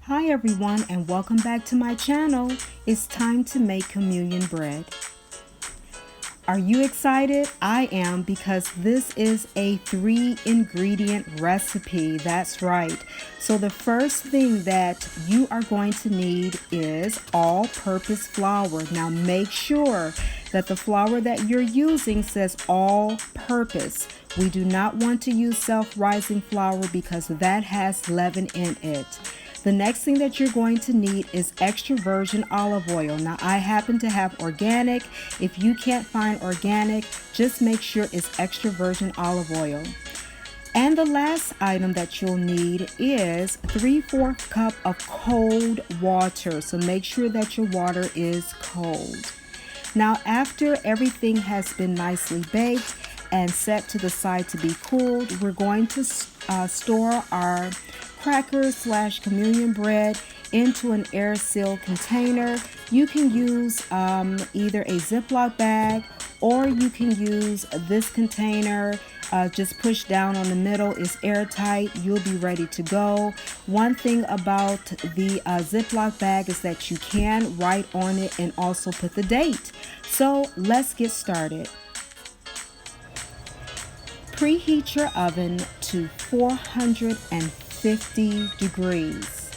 Hi everyone, and welcome back to my channel. It's time to make communion bread. Are you excited? I am, because this is a 3-ingredient recipe. That's right. So the first thing that you are going to need is all-purpose flour. Now make sure that the flour that you're using says all-purpose. We do not want to use self-rising flour because that has leaven in it. The next thing that you're going to need is extra virgin olive oil. Now, I happen to have organic. If you can't find organic, just make sure it's extra virgin olive oil. And the last item that you'll need is 3/4 cup of cold water. So make sure that your water is cold. Now, after everything has been nicely baked and set to the side to be cooled, we're going to store our crackers/communion bread into an air-sealed container. You can use either a Ziploc bag, or you can use this container. Just push down on the middle. It's airtight. You'll be ready to go. One thing about the Ziploc bag is that you can write on it and also put the date. So let's get started. Preheat your oven to 450 degrees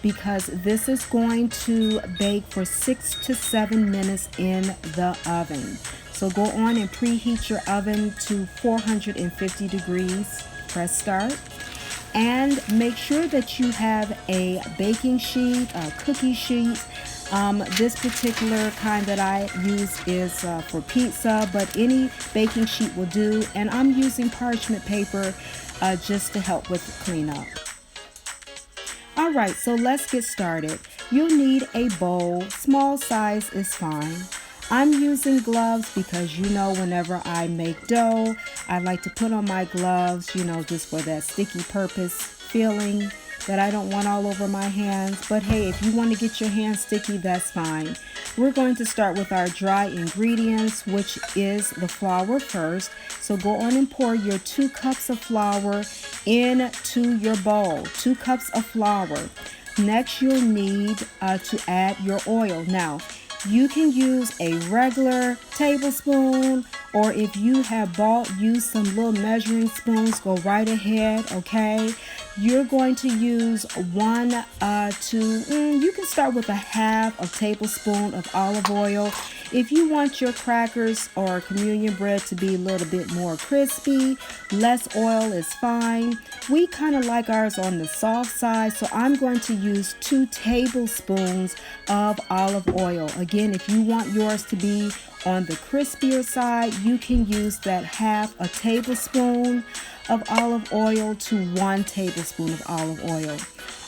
because this is going to bake for 6 to 7 minutes in the oven. So go on and preheat your oven to 450 degrees. Press start. And make sure that you have a baking sheet, a cookie sheet. This particular kind that I use is for pizza, but any baking sheet will do. And I'm using parchment paper just to help with the cleanup. All right, so let's get started. You'll need a bowl. Small size is fine. I'm using gloves because, whenever I make dough, I like to put on my gloves, just for that sticky purpose feeling that I don't want all over my hands. But hey, if you want to get your hands sticky, that's fine. We're going to start with our dry ingredients, which is the flour first. So go on and pour your 2 cups of flour into your bowl. 2 cups of flour. Next, you'll need to add your oil. Now, you can use a regular tablespoon, or if you have used some little measuring spoons, go right ahead, okay? You're going to use you can start with a half a tablespoon of olive oil. If you want your crackers or communion bread to be a little bit more crispy, less oil is fine. We kind of like ours on the soft side, so I'm going to use 2 tablespoons of olive oil. Again, if you want yours to be on the crispier side, you can use that half a tablespoon of olive oil to 1 tablespoon of olive oil.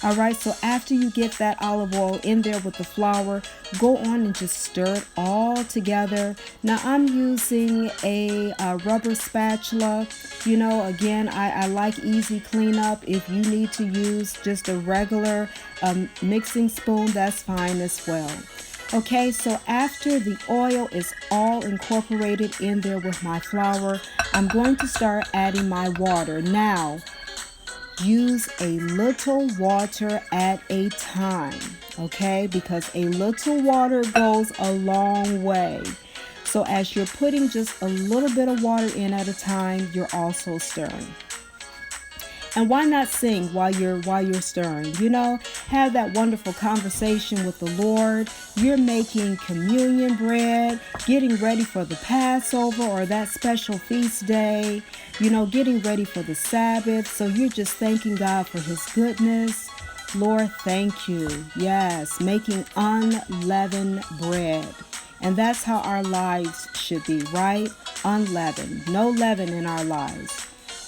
All right, so after you get that olive oil in there with the flour, go on and just stir it all together. Now I'm using a rubber spatula. Again, I like easy cleanup. If you need to use just a regular mixing spoon, that's fine as well. Okay, so after the oil is all incorporated in there with my flour, I'm going to start adding my water. Now, use a little water at a time, okay? Because a little water goes a long way. So as you're putting just a little bit of water in at a time, you're also stirring. And why not sing while you're stirring? Have that wonderful conversation with the Lord. You're making communion bread, getting ready for the Passover or that special feast day, getting ready for the Sabbath. So you're just thanking God for His goodness. Lord, thank you. Yes, making unleavened bread. And that's how our lives should be, right? Unleavened. No leaven in our lives.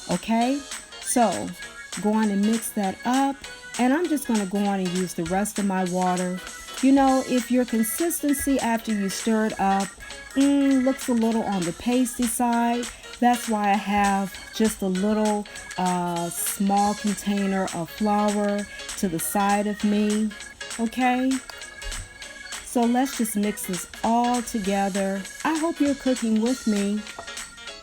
Okay? So, go on and mix that up. And I'm just going to go on and use the rest of my water. If your consistency after you stir it up looks a little on the pasty side, that's why I have just a little small container of flour to the side of me. Okay? So let's just mix this all together. I hope you're cooking with me.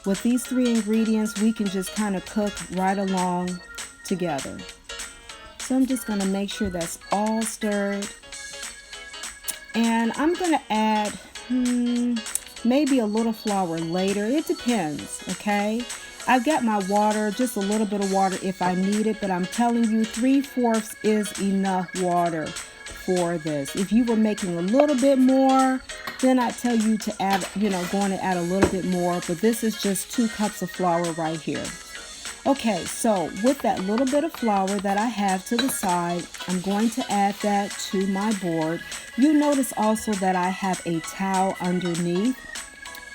With these 3 ingredients, we can just kind of cook right along together. So I'm just going to make sure that's all stirred. And I'm going to add maybe a little flour later. It depends, okay? I've got my water, just a little bit of water if I need it, but I'm telling you 3/4 is enough water for this. If you were making a little bit more, then I'd tell you to add, going to add a little bit more, but this is just 2 cups of flour right here. Okay, so with that little bit of flour that I have to the side, I'm going to add that to my board. You notice also that I have a towel underneath,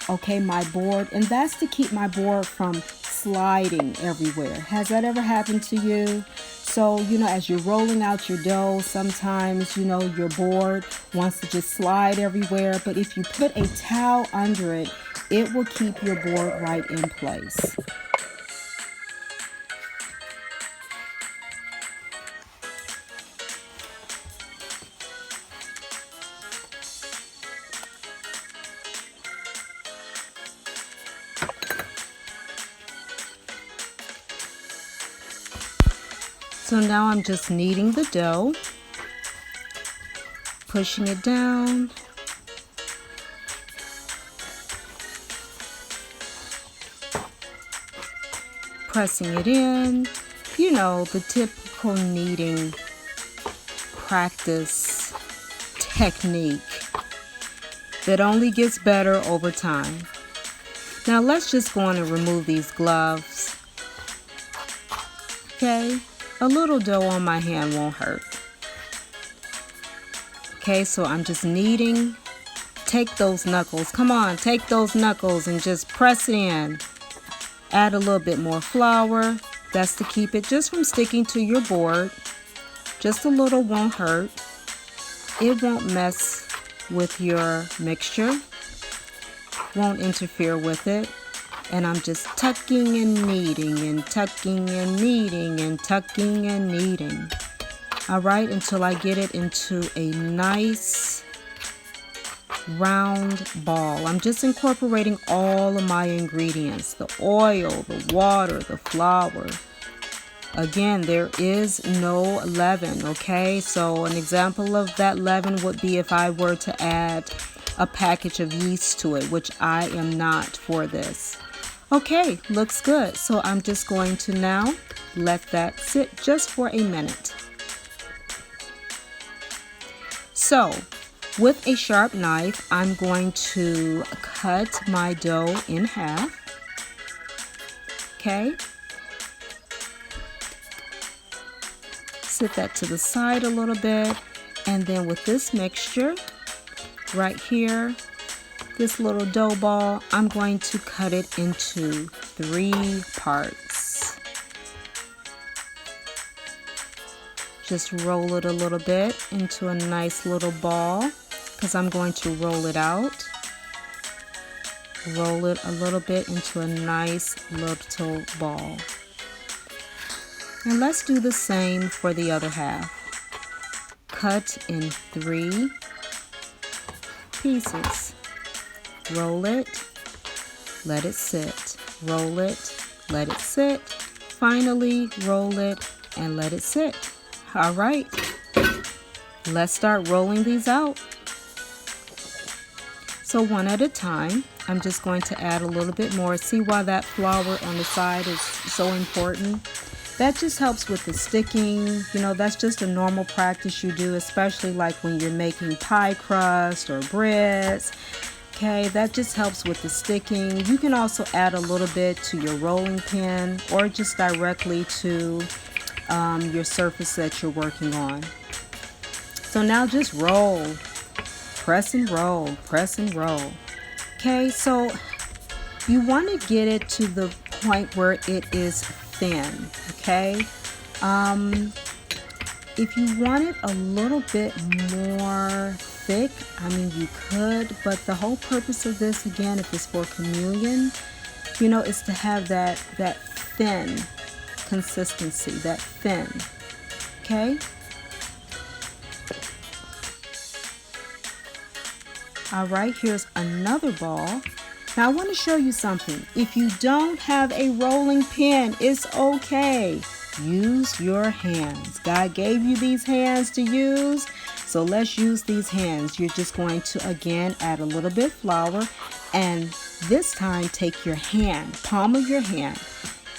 okay, my board, and that's to keep my board from sliding everywhere. Has that ever happened to you? So, as you're rolling out your dough, sometimes, your board wants to just slide everywhere, but if you put a towel under it, it will keep your board right in place. So now I'm just kneading the dough, pushing it down, pressing it in, the typical kneading practice technique that only gets better over time. Now let's just go on and remove these gloves. Okay, a little dough on my hand won't hurt. Okay, so I'm just kneading. Take those knuckles. Come on, take those knuckles and just press it in. Add a little bit more flour. That's to keep it just from sticking to your board. Just a little won't hurt. It won't mess with your mixture. Won't interfere with it. And I'm just tucking and kneading and tucking and kneading and tucking and kneading. All right, until I get it into a nice round ball. I'm just incorporating all of my ingredients, the oil, the water, the flour. Again, there is no leaven, okay? So an example of that leaven would be if I were to add a package of yeast to it, which I am not for this. Okay, looks good. So I'm just going to now let that sit just for a minute. So with a sharp knife, I'm going to cut my dough in half. Okay. Sit that to the side a little bit. And then with this mixture right here, this little dough ball, I'm going to cut it into 3 parts. Just roll it a little bit into a nice little ball, because I'm going to roll it out. Roll it a little bit into a nice little ball. And let's do the same for the other half. Cut in 3 pieces. Roll it, let it sit. Roll it, let it sit. Finally, roll it and let it sit. All right, let's start rolling these out. So one at a time, I'm just going to add a little bit more. See why that flour on the side is so important? That just helps with the sticking. That's just a normal practice you do, especially like when you're making pie crust or breads. Okay, that just helps with the sticking. You can also add a little bit to your rolling pin or just directly to your surface that you're working on. So now just roll. Press and roll, press and roll. Okay, so you want to get it to the point where it is thin, okay? If you want it a little bit more thick, you could, but the whole purpose of this, again, if it's for communion, is to have that thin consistency, that thin, okay? All right, here's another ball. Now I want to show you something. If you don't have a rolling pin, it's okay. Use your hands. God gave you these hands to use, so let's use these hands. You're just going to, again, add a little bit of flour, and this time take your hand, palm of your hand.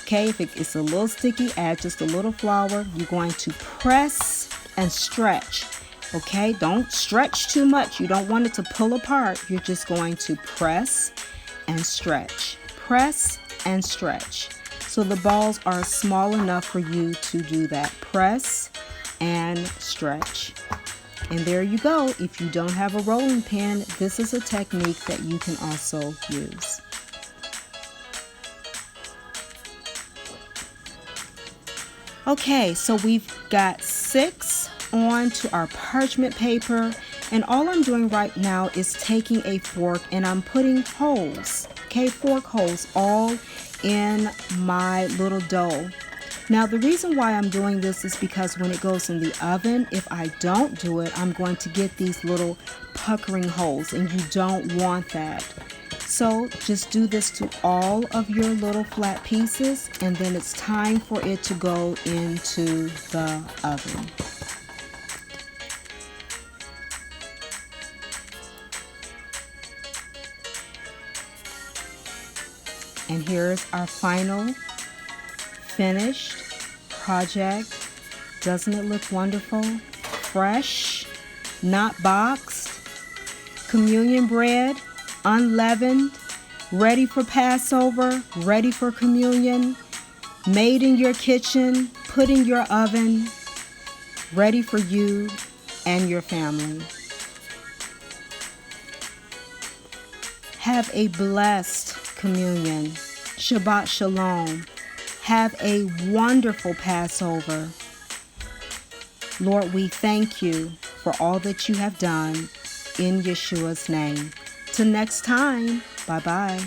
Okay, if it's a little sticky, add just a little flour. You're going to press and stretch. Okay, don't stretch too much. You don't want it to pull apart. You're just going to press and stretch. Press and stretch. So the balls are small enough for you to do that. Press and stretch. And there you go. If you don't have a rolling pin, this is a technique that you can also use. Okay, so we've got 6 onto our parchment paper, and all I'm doing right now is taking a fork and I'm putting holes, okay, fork holes all in my little dough. Now the reason why I'm doing this is because when it goes in the oven, if I don't do it, I'm going to get these little puckering holes, and you don't want that. So just do this to all of your little flat pieces, and then it's time for it to go into the oven. And here's our final finished project. Doesn't it look wonderful? Fresh, not boxed, communion bread, unleavened, ready for Passover, ready for communion, made in your kitchen, put in your oven, ready for you and your family. Have a blessed communion. Shabbat Shalom. Have a wonderful Passover. Lord, we thank you for all that you have done in Yeshua's name. Till next time, bye-bye.